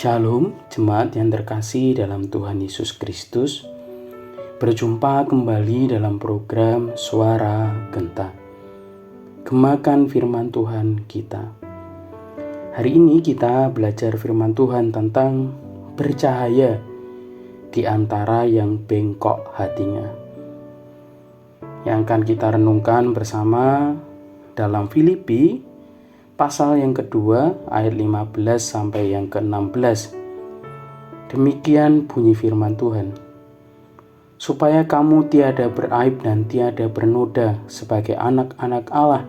Shalom, jemaat yang terkasih dalam Tuhan Yesus Kristus. Berjumpa kembali dalam program Suara Genta. Gemakan firman Tuhan kita. Hari ini kita belajar firman Tuhan tentang bercahaya di antara yang bengkok hatinya. Yang akan kita renungkan bersama dalam Filipi pasal yang kedua ayat 15 sampai yang ke-16. Demikian bunyi firman Tuhan. Supaya kamu tiada beraib dan tiada bernoda sebagai anak-anak Allah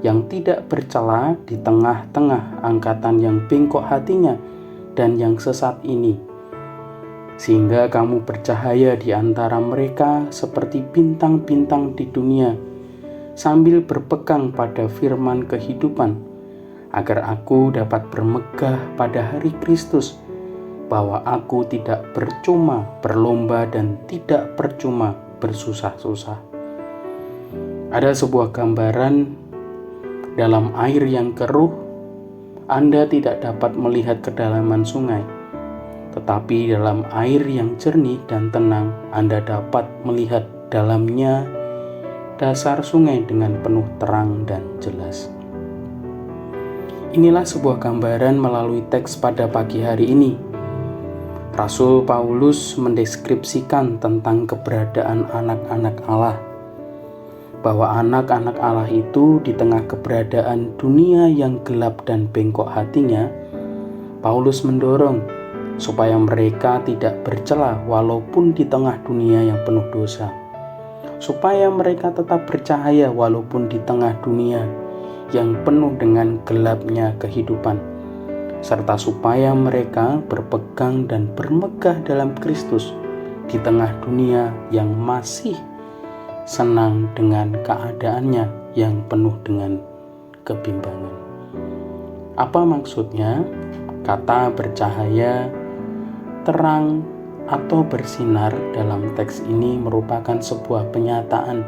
yang tidak bercela di tengah-tengah angkatan yang bengkok hatinya dan yang sesat ini. Sehingga kamu bercahaya di antara mereka seperti bintang-bintang di dunia, sambil berpegang pada firman kehidupan, agar aku dapat bermegah pada hari Kristus, bahwa aku tidak percuma berlomba dan tidak percuma bersusah-susah. Ada sebuah gambaran dalam air yang keruh. Anda tidak dapat melihat kedalaman sungai, tetapi dalam air yang jernih dan tenang, Anda dapat melihat dalamnya dasar sungai dengan penuh terang dan jelas. Inilah sebuah gambaran melalui teks pada pagi hari ini. Rasul Paulus mendeskripsikan tentang keberadaan anak-anak Allah, bahwa anak-anak Allah itu di tengah keberadaan dunia yang gelap dan bengkok hatinya, Paulus mendorong supaya mereka tidak bercela walaupun di tengah dunia yang penuh dosa, supaya mereka tetap bercahaya walaupun di tengah dunia yang penuh dengan gelapnya kehidupan, serta supaya mereka berpegang dan bermegah dalam Kristus di tengah dunia yang masih senang dengan keadaannya yang penuh dengan kebimbangan. Apa maksudnya? Kata bercahaya, terang, atau bersinar dalam teks ini merupakan sebuah penyataan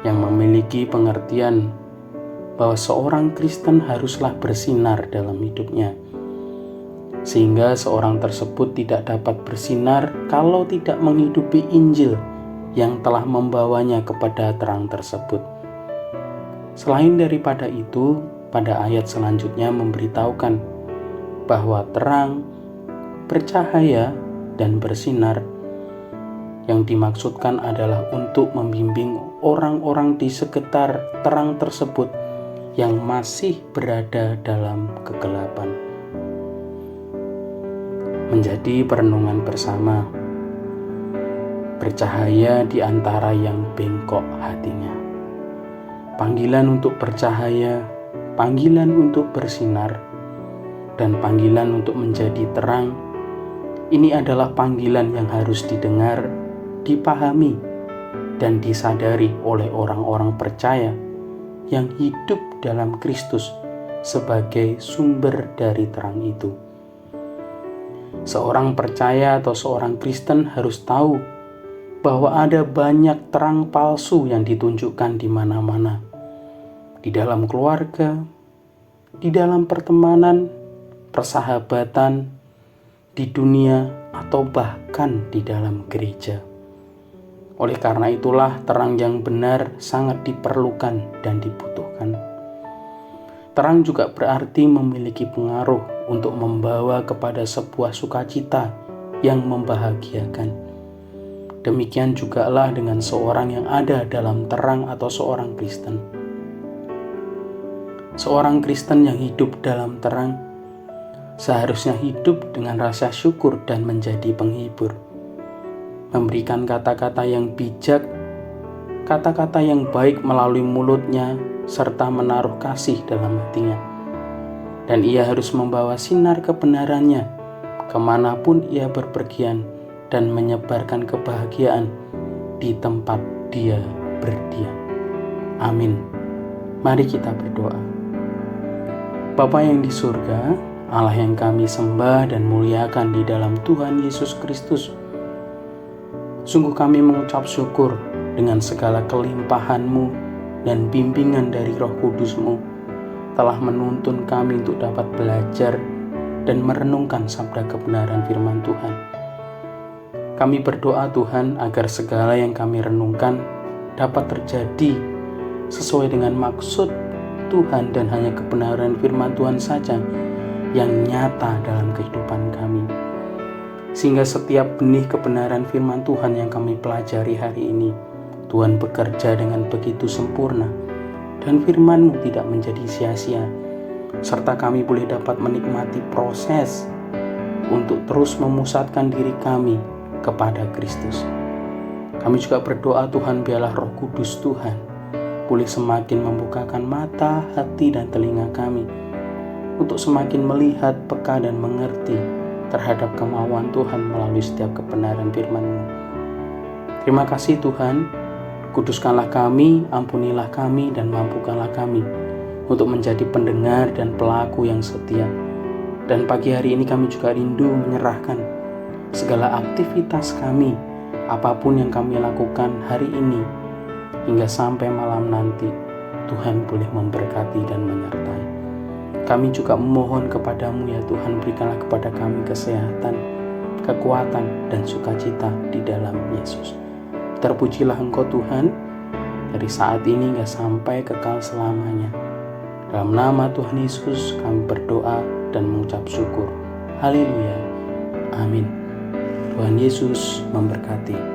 yang memiliki pengertian bahwa seorang Kristen haruslah bersinar dalam hidupnya, sehingga seorang tersebut tidak dapat bersinar kalau tidak menghidupi Injil yang telah membawanya kepada terang tersebut. Selain daripada itu, pada ayat selanjutnya memberitahukan bahwa terang, bercahaya, dan bersinar yang dimaksudkan adalah untuk membimbing orang-orang di sekitar terang tersebut yang masih berada dalam kegelapan. Menjadi perenungan bersama, bercahaya di antara yang bengkok hatinya. Panggilan untuk bercahaya, panggilan untuk bersinar, dan panggilan untuk menjadi terang. Ini adalah panggilan yang harus didengar, dipahami, dan disadari oleh orang-orang percaya yang hidup dalam Kristus sebagai sumber dari terang itu. Seorang percaya atau seorang Kristen harus tahu bahwa ada banyak terang palsu yang ditunjukkan di mana-mana, di dalam keluarga, di dalam pertemanan, persahabatan, di dunia, atau bahkan di dalam gereja. Oleh karena itulah terang yang benar sangat diperlukan dan dibutuhkan. Terang juga berarti memiliki pengaruh untuk membawa kepada sebuah sukacita yang membahagiakan. Demikian jugalah dengan seorang yang ada dalam terang atau seorang Kristen. Seorang Kristen yang hidup dalam terang seharusnya hidup dengan rasa syukur dan menjadi penghibur, memberikan kata-kata yang bijak, kata-kata yang baik melalui mulutnya, serta menaruh kasih dalam hatinya. Dan ia harus membawa sinar kebenarannya kemanapun ia berpergian dan menyebarkan kebahagiaan di tempat dia berdiam. Amin. Mari kita berdoa. Bapa yang di surga, Allah yang kami sembah dan muliakan di dalam Tuhan Yesus Kristus, sungguh kami mengucap syukur dengan segala kelimpahan-Mu dan bimbingan dari Roh Kudus-Mu telah menuntun kami untuk dapat belajar dan merenungkan sabda kebenaran firman Tuhan. Kami berdoa Tuhan agar segala yang kami renungkan dapat terjadi sesuai dengan maksud Tuhan dan hanya kebenaran firman Tuhan saja yang nyata dalam kehidupan kami. Sehingga setiap benih kebenaran firman Tuhan yang kami pelajari hari ini, Tuhan bekerja dengan begitu sempurna dan firman-Mu tidak menjadi sia-sia, serta kami boleh dapat menikmati proses untuk terus memusatkan diri kami kepada Kristus. Kami juga berdoa Tuhan, biarlah Roh Kudus Tuhan boleh semakin membukakan mata, hati, dan telinga kami untuk semakin melihat, peka, dan mengerti terhadap kemauan Tuhan melalui setiap kebenaran firman-Mu. Terima kasih Tuhan, kuduskanlah kami, ampunilah kami, dan mampukanlah kami untuk menjadi pendengar dan pelaku yang setia. Dan pagi hari ini kami juga rindu menyerahkan segala aktivitas kami, apapun yang kami lakukan hari ini, hingga sampai malam nanti, Tuhan boleh memberkati dan menyertai. Kami juga memohon kepadamu ya Tuhan, berikanlah kepada kami kesehatan, kekuatan, dan sukacita di dalam Yesus. Terpujilah Engkau Tuhan, dari saat ini hingga sampai kekal selamanya. Dalam nama Tuhan Yesus kami berdoa dan mengucap syukur. Haleluya. Amin. Tuhan Yesus memberkati.